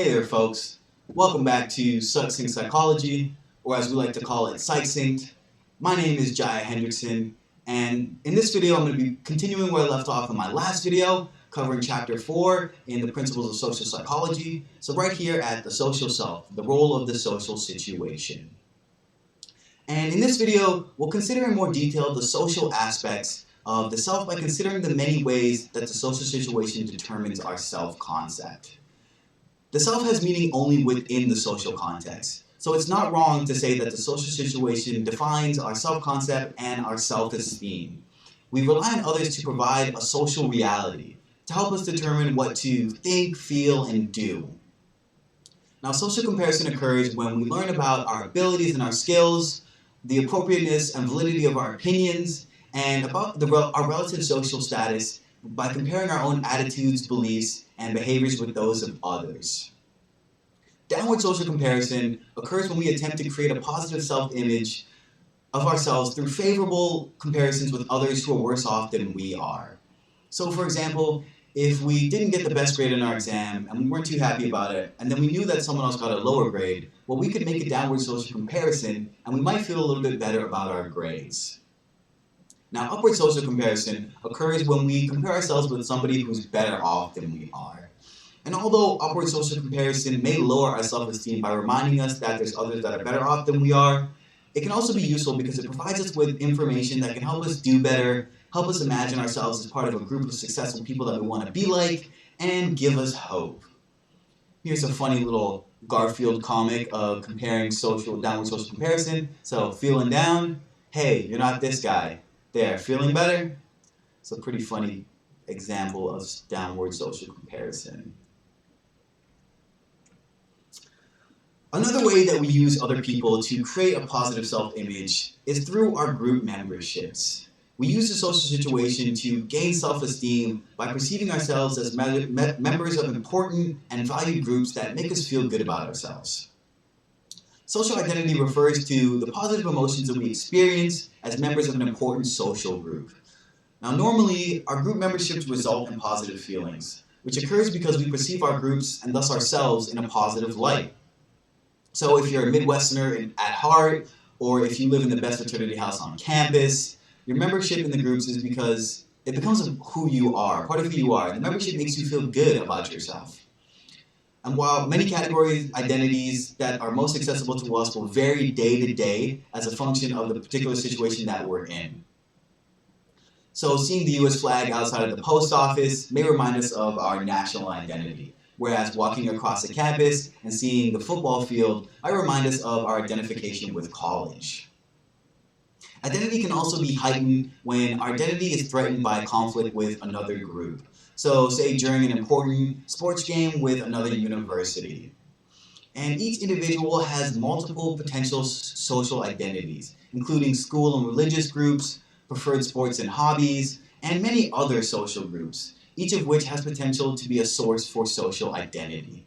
Hey there, folks. Welcome back to Succinct Psychology, or as we like to call it, Succinct. My name is Jaia Hendrickson, and in this video, I'm going to be continuing where I left off in my last video, covering Chapter 4 in the Principles of Social Psychology. So right here at the social self, the role of the social situation. And in this video, we'll consider in more detail the social aspects of the self by considering the many ways that the social situation determines our self-concept. The self has meaning only within the social context, so it's not wrong to say that the social situation defines our self-concept and our self-esteem. We rely on others to provide a social reality, to help us determine what to think, feel, and do. Now, social comparison occurs when we learn about our abilities and our skills, the appropriateness and validity of our opinions, and about our relative social status by comparing our own attitudes, beliefs, and behaviors with those of others. Downward social comparison occurs when we attempt to create a positive self-image of ourselves through favorable comparisons with others who are worse off than we are. So, for example, if we didn't get the best grade in our exam and we weren't too happy about it, and then we knew that someone else got a lower grade, well, we could make a downward social comparison and we might feel a little bit better about our grades. Now, upward social comparison occurs when we compare ourselves with somebody who's better off than we are. And although upward social comparison may lower our self-esteem by reminding us that there's others that are better off than we are, it can also be useful because it provides us with information that can help us do better, help us imagine ourselves as part of a group of successful people that we want to be like, and give us hope. Here's a funny little Garfield comic of comparing downward social comparison. So, feeling down, hey, you're not this guy. There, feeling better? It's a pretty funny example of downward social comparison. Another way that we use other people to create a positive self-image is through our group memberships. We use the social situation to gain self-esteem by perceiving ourselves as members of important and valued groups that make us feel good about ourselves. Social identity refers to the positive emotions that we experience as members of an important social group. Now, normally, our group memberships result in positive feelings, which occurs because we perceive our groups and thus ourselves in a positive light. So if you're a Midwesterner at heart, or if you live in the best fraternity house on campus, your membership in the groups is because it becomes who you are, part of who you are. And the membership makes you feel good about yourself. And while many categories, identities that are most accessible to us will vary day to day as a function of the particular situation that we're in. So seeing the U.S. flag outside of the post office may remind us of our national identity, whereas walking across the campus and seeing the football field might remind us of our identification with college. Identity can also be heightened when our identity is threatened by conflict with another group. So, say during an important sports game with another university. And each individual has multiple potential social identities, including school and religious groups, preferred sports and hobbies, and many other social groups, each of which has potential to be a source for social identity.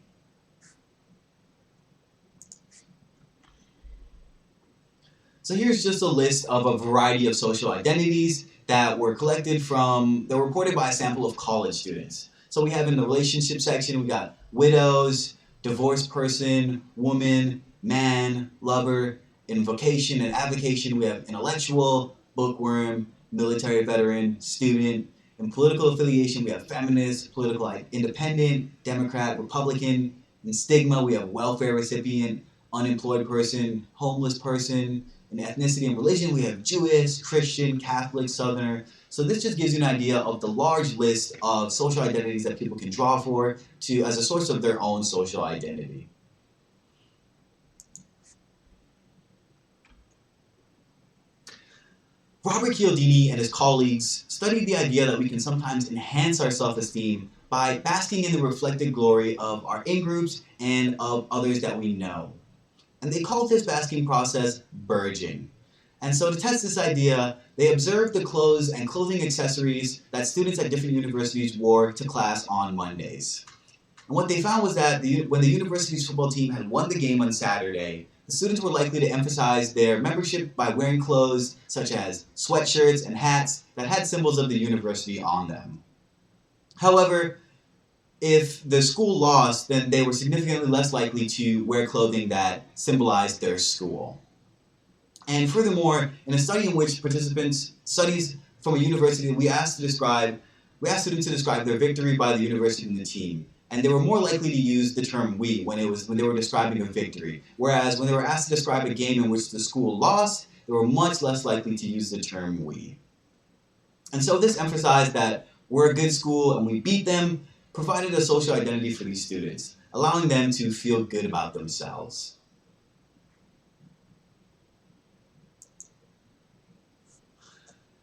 So here's just a list of a variety of social identities that were reported by a sample of college students. So we have in the relationship section, we got widows, divorced person, woman, man, lover. In vocation and avocation, we have intellectual, bookworm, military veteran, student. In political affiliation, we have feminist, political independent, Democrat, Republican. In stigma, we have welfare recipient, unemployed person, homeless person. In ethnicity and religion, we have Jewish, Christian, Catholic, Southerner. So this just gives you an idea of the large list of social identities that people can draw as a source of their own social identity. Robert Cialdini and his colleagues studied the idea that we can sometimes enhance our self-esteem by basking in the reflected glory of our in-groups and of others that we know. And they called this basking process burgeoning. And so to test this idea, they observed the clothes and clothing accessories that students at different universities wore to class on Mondays. And what they found was that when the university's football team had won the game on Saturday, the students were likely to emphasize their membership by wearing clothes such as sweatshirts and hats that had symbols of the university on them. However, if the school lost, then they were significantly less likely to wear clothing that symbolized their school. And furthermore, in a study in which participants studies from a university, we asked students to describe their victory by the university and the team. And they were more likely to use the term "we" when they were describing a victory. Whereas when they were asked to describe a game in which the school lost, they were much less likely to use the term "we." And so this emphasized that we're a good school and we beat them, provided a social identity for these students, allowing them to feel good about themselves.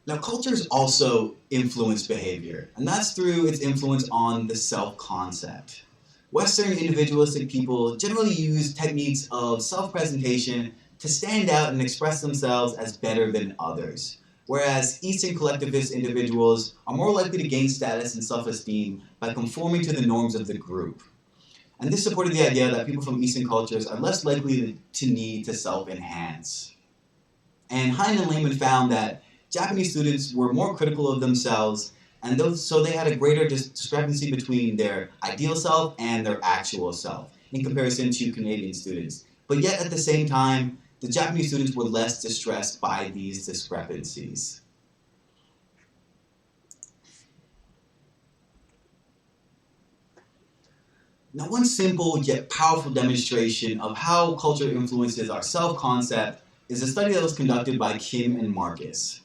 Now, cultures also influence behavior, and that's through its influence on the self-concept. Western individualistic people generally use techniques of self-presentation to stand out and express themselves as better than others, whereas Eastern collectivist individuals are more likely to gain status and self-esteem by conforming to the norms of the group. And this supported the idea that people from Eastern cultures are less likely to need to self-enhance. And Hein and Lehman found that Japanese students were more critical of themselves, and so they had a greater discrepancy between their ideal self and their actual self in comparison to Canadian students. But yet at the same time, the Japanese students were less distressed by these discrepancies. Now, one simple yet powerful demonstration of how culture influences our self-concept is a study that was conducted by Kim and Marcus.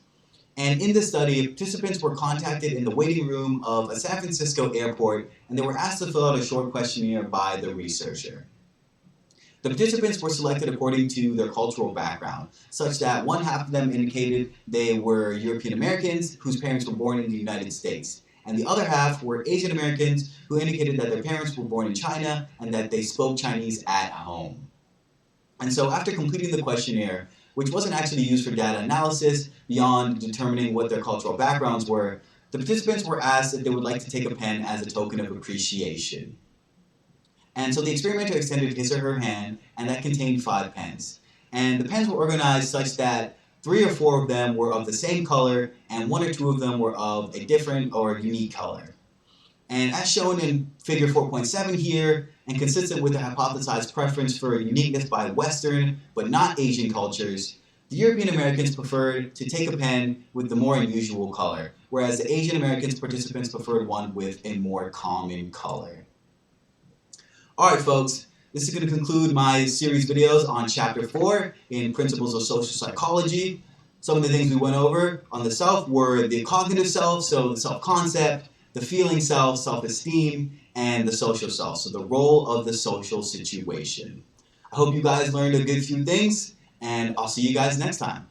And in this study, participants were contacted in the waiting room of a San Francisco airport, and they were asked to fill out a short questionnaire by the researcher. The participants were selected according to their cultural background, such that one half of them indicated they were European Americans whose parents were born in the United States, and the other half were Asian Americans who indicated that their parents were born in China and that they spoke Chinese at home. And so after completing the questionnaire, which wasn't actually used for data analysis beyond determining what their cultural backgrounds were, the participants were asked if they would like to take a pen as a token of appreciation. And so the experimenter extended his or her hand, and that contained 5 pens. And the pens were organized such that 3 or 4 of them were of the same color, and 1 or 2 of them were of a different or unique color. And as shown in figure 4.7 here, and consistent with the hypothesized preference for uniqueness by Western but not Asian cultures, the European Americans preferred to take a pen with the more unusual color, whereas the Asian Americans participants preferred one with a more common color. Alright folks, this is going to conclude my series videos on Chapter 4 in Principles of Social Psychology. Some of the things we went over on the self were the cognitive self, so the self-concept, the feeling self, self-esteem, and the social self, so the role of the social situation. I hope you guys learned a good few things, and I'll see you guys next time.